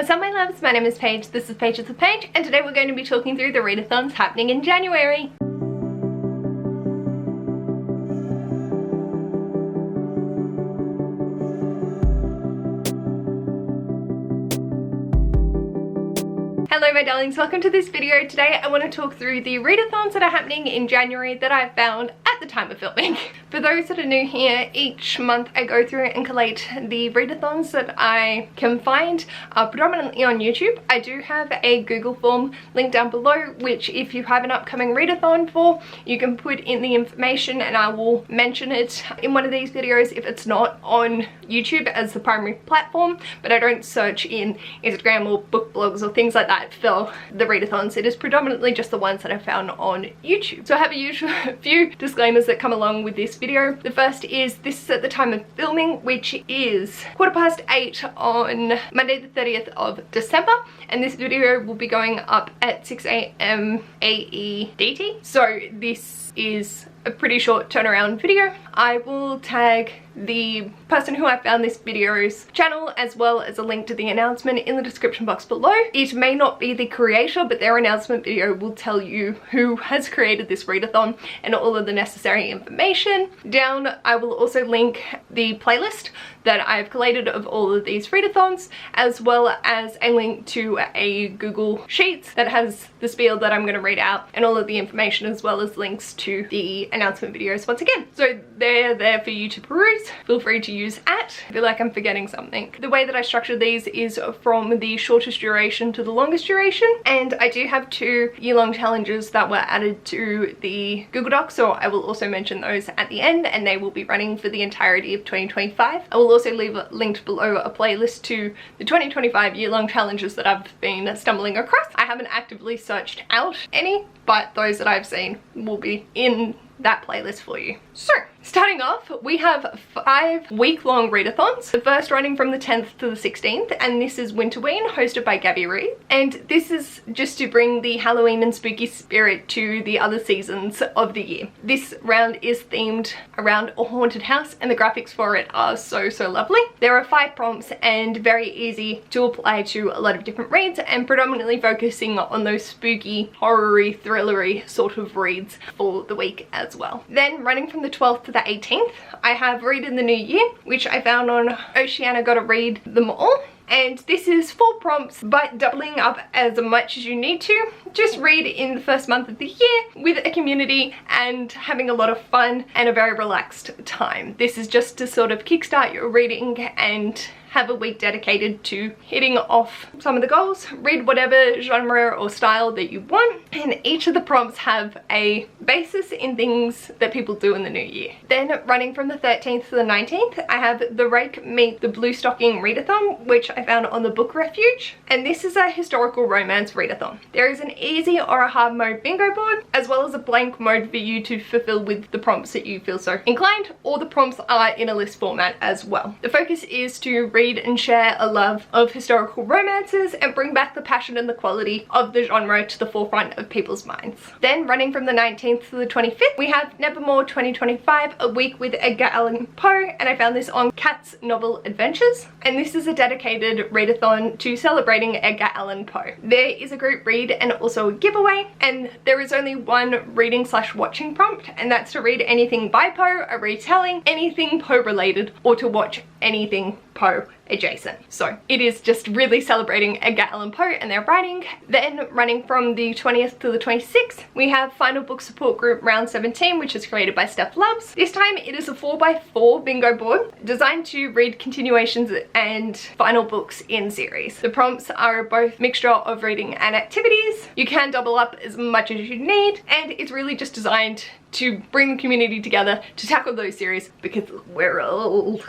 What's up my loves, my name is Paige, this is Paige of the Page, and today we're going to be talking through the readathons happening in January. Hello my darlings, welcome to this video. Today I want to talk through the readathons that are happening in January that I found at the time of filming. For those that are new here, each month I go through and collate the readathons that I can find predominantly on YouTube. I do have a Google form linked down below, which if you have an upcoming readathon for, you can put in the information and I will mention it in one of these videos if it's not on YouTube as the primary platform, but I don't search in Instagram or book blogs or things like that for the readathons. It is predominantly just the ones that I found on YouTube. So I have a few disclaimers that come along with this video. The first is this is at the time of filming, which is 8:15 on Monday the 30th of December, and this video will be going up at 6 AM AEDT. So this is a pretty short turnaround video. I will tag the person who I found this video's channel as well as a link to the announcement in the description box below. It may not be the creator, but their announcement video will tell you who has created this readathon and all of the necessary information. Down I will also link the playlist that I've collated of all of these readathons, as well as a link to a Google Sheets that has the spiel that I'm going to read out and all of the information, as well as links to the announcement videos once again. So they're there for you to peruse. Feel free to use at. I feel like I'm forgetting something. The way that I structure these is from the shortest duration to the longest duration, and I do have 2 year-long challenges that were added to the Google Docs, so I will also mention those at the end, and they will be running for the entirety of 2025. I will also leave linked below a playlist to the 2025 year-long challenges that I've been stumbling across. I haven't actively searched out any, but those that I've seen will be in that playlist for you. So starting off, we have 5 week-long readathons. The first running from the 10th to the 16th, and this is Winterween, hosted by Gabby Reed. And this is just to bring the Halloween and spooky spirit to the other seasons of the year. This round is themed around a haunted house, and the graphics for it are so lovely. There are 5 prompts and very easy to apply to a lot of different reads, and predominantly focusing on those spooky, horror-y, thrillery sort of reads for the week as well. Then running from the 12th to the 18th, I have Read in the New Year, which I found on Oceana Gotta Read Them All. And this is 4 prompts, but doubling up as much as you need to. Just read in the first month of the year with a community and having a lot of fun and a very relaxed time. This is just to sort of kickstart your reading and have a week dedicated to hitting off some of the goals. Read whatever genre or style that you want, and each of the prompts have a basis in things that people do in the new year. Then running from the 13th to the 19th, I have The Rake Meet the Blue Stocking Readathon, which I found on the Book Refuge, and this is a historical romance readathon. There is an easy or a hard mode bingo board, as well as a blank mode for you to fulfill with the prompts that you feel so inclined, or the prompts are in a list format as well. The focus is to read and share a love of historical romances and bring back the passion and the quality of the genre to the forefront of people's minds. Then running from the 19th to the 25th, we have Nevermore 2025, a week with Edgar Allan Poe, and I found this on Kat's Novel Adventures, and this is a dedicated readathon to celebrating Edgar Allan Poe. There is a group read and also a giveaway, and there is only one reading/watching prompt, and that's to read anything by Poe, a retelling, anything Poe related, or to watch anything Poe adjacent. So it is just really celebrating Edgar Allan Poe and their writing. Then running from the 20th to the 26th, we have Final Book Support Group Round 17, which is created by Steph Loves. This time it is a 4x4 bingo board designed to read continuations and final books in series. The prompts are both mixture of reading and activities. You can double up as much as you need, and it's really just designed to bring the community together to tackle those series, because we're all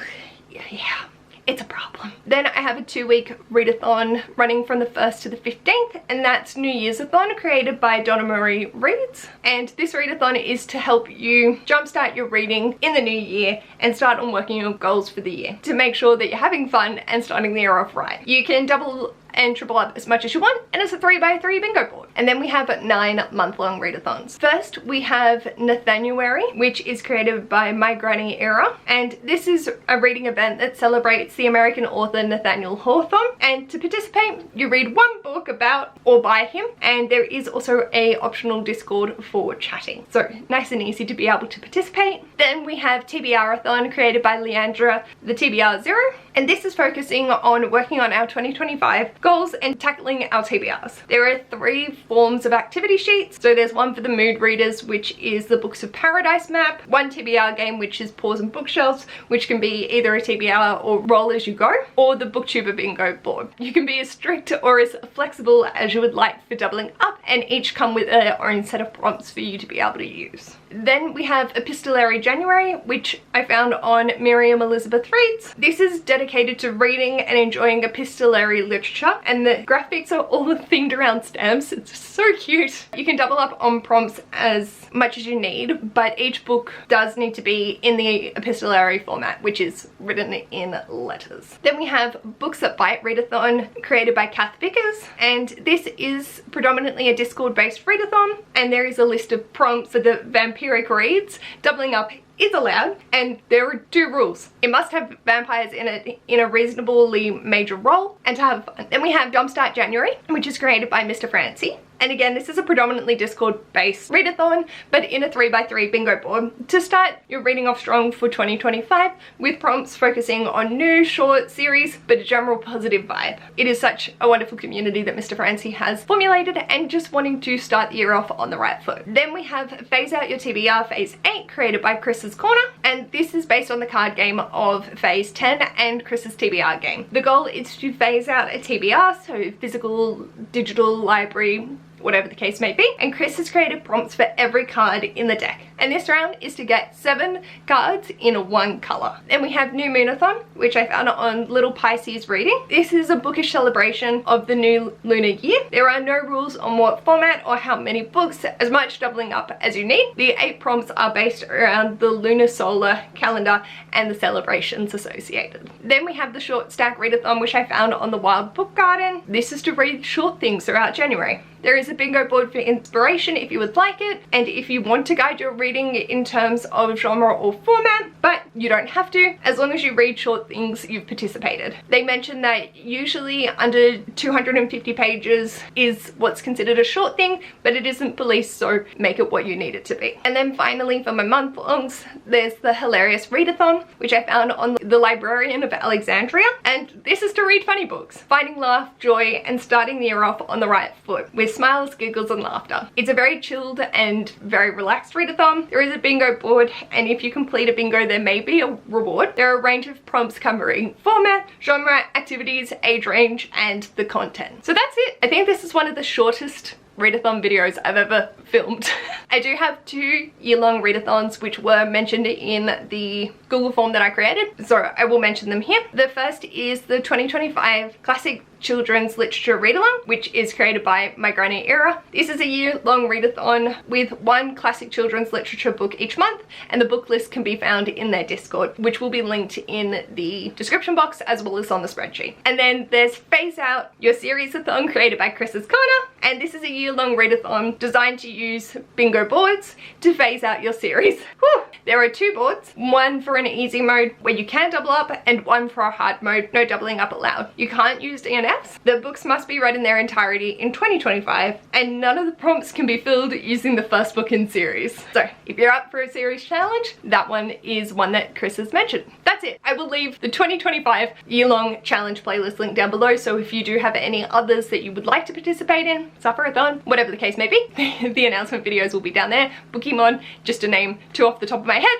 it's a problem. Then I have a 2-week readathon running from the 1st to the 15th, and that's New Year's-a-thon, created by Donna Marie Reads. And this readathon is to help you jumpstart your reading in the new year and start on working your goals for the year, to make sure that you're having fun and starting the year off right. You can double and triple up as much as you want, and it's a 3x3 bingo board. And then we have 9 month-long readathons. First, we have Nathanuary, which is created by My Granny Era, and this is a reading event that celebrates the American author Nathaniel Hawthorne. And to participate, you read one book about or by him, and there is also a optional Discord for chatting. So nice and easy to be able to participate. Then we have TBR-athon, created by Leandra, the TBR Zero, and this is focusing on working on our 2025 goals and tackling our TBRs. There are 3 forms of activity sheets. So there's one for the mood readers, which is the Books of Paradise map, one TBR game, which is Paws and Bookshelves, which can be either a TBR or roll as you go, or the Booktuber bingo board. You can be as strict or as flexible as you would like for doubling up, and each come with their own set of prompts for you to be able to use. Then we have Epistolary January, which I found on Miriam Elizabeth Reads. This is dedicated to reading and enjoying epistolary literature, and the graphics are all themed around stamps. It's so cute. You can double up on prompts as much as you need, but each book does need to be in the epistolary format, which is written in letters. Then we have Books That Bite Readathon, created by Kath Vickers, and this is predominantly a Discord-based readathon, and there is a list of prompts for the vampiric reads. Doubling up is allowed, and there are 2 rules. It must have vampires in it in a reasonably major role and to have fun. Then we have Jumpstart January, which is created by Mr. Francie. And again, this is a predominantly Discord-based readathon, but in a 3x3 bingo board to start your reading off strong for 2025, with prompts focusing on new short series, but a general positive vibe. It is such a wonderful community that Mr. Francie has formulated, and just wanting to start the year off on the right foot. Then we have Phase Out Your TBR Phase 8, created by Chris's Corner, and this is based on the card game of Phase 10 and Chris's TBR game. The goal is to phase out a TBR, so physical, digital, library, whatever the case may be, and Chris has created prompts for every card in the deck, and this round is to get 7 cards in 1 color. Then we have New Moonathon, which I found on Little Pisces Reading. This is a bookish celebration of the new lunar year. There are no rules on what format or how many books, as much doubling up as you need. The 8 prompts are based around the lunar solar calendar and the celebrations associated. Then we have the Short Stack Readathon, which I found on the Wild Book Garden. This is to read short things throughout January. There is a bingo board for inspiration if you would like it, and if you want to guide your reading in terms of genre or format, but you don't have to. As long as you read short things, you've participated. They mentioned that usually under 250 pages is what's considered a short thing, but it isn't policed, so make it what you need it to be. And then finally, for my month-longs, there's the Hilarious Readathon, which I found on the Librarian of Alexandria, and this is to read funny books, finding laugh, joy, and starting the year off on the right foot, with smiles, giggles, and laughter. It's a very chilled and very relaxed readathon. There is a bingo board, and if you complete a bingo, there may be a reward. There are a range of prompts covering format, genre, activities, age range, and the content. So that's it. I think this is one of the shortest readathon videos I've ever filmed. I do have 2 year-long readathons which were mentioned in the Google form that I created, so I will mention them here. The first is the 2025 Classic Children's Literature Read-Along, which is created by My Granny Era. This is a year-long readathon with 1 classic children's literature book each month, and the book list can be found in their Discord, which will be linked in the description box as well as on the spreadsheet. And then there's Phase Out Your Series-a-thon, created by Chris's Corner, and this is a year-long readathon designed to use bingo boards to phase out your series. Whew. There are 2 boards, one for an easy mode where you can double up, and one for a hard mode, no doubling up allowed. You can't use DNFs. The books must be read in their entirety in 2025, and none of the prompts can be filled using the first book in series. So if you're up for a series challenge, that one is one that Chris has mentioned. That's it. I will leave the 2025 year-long challenge playlist link down below, so if you do have any others that you would like to participate in, Suffer-a-thon, whatever the case may be, the announcement videos will be down there. Bookymon, just to name 2 off the top of my head.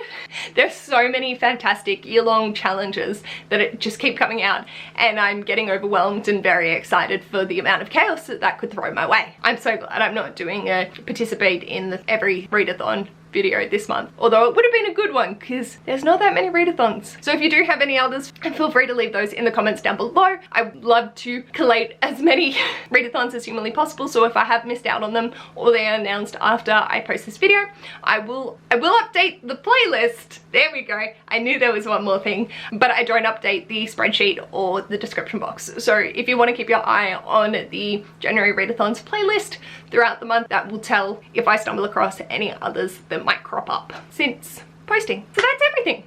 There's so many fantastic year-long challenges that just keep coming out, and I'm getting overwhelmed and very excited for the amount of chaos that could throw my way. I'm so glad I'm not doing a participate in every readathon video this month, although it would have been a good one because there's not that many readathons. So if you do have any others, feel free to leave those in the comments down below. I would love to collate as many readathons as humanly possible, so if I have missed out on them or they are announced after I post this video, I will update the playlist. There we go. I knew there was one more thing, but I don't update the spreadsheet or the description box. So if you want to keep your eye on the January Readathons playlist throughout the month, that will tell if I stumble across any others that might crop up since posting. So that's everything.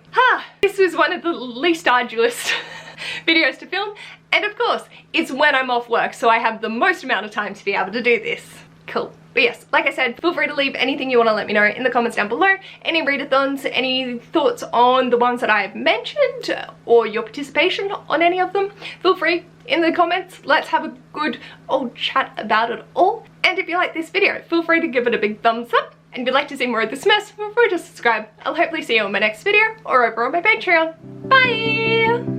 This was one of the least arduous videos to film, and of course it's when I'm off work, so I have the most amount of time to be able to do this. Cool. But yes, like I said, feel free to leave anything you want to let me know in the comments down below. Any readathons, any thoughts on the ones that I have mentioned, or your participation on any of them, feel free in the comments. Let's have a good old chat about it all. And if you like this video, feel free to give it a big thumbs up. And if you'd like to see more of this mess, feel free to subscribe. I'll hopefully see you on my next video or over on my Patreon. Bye!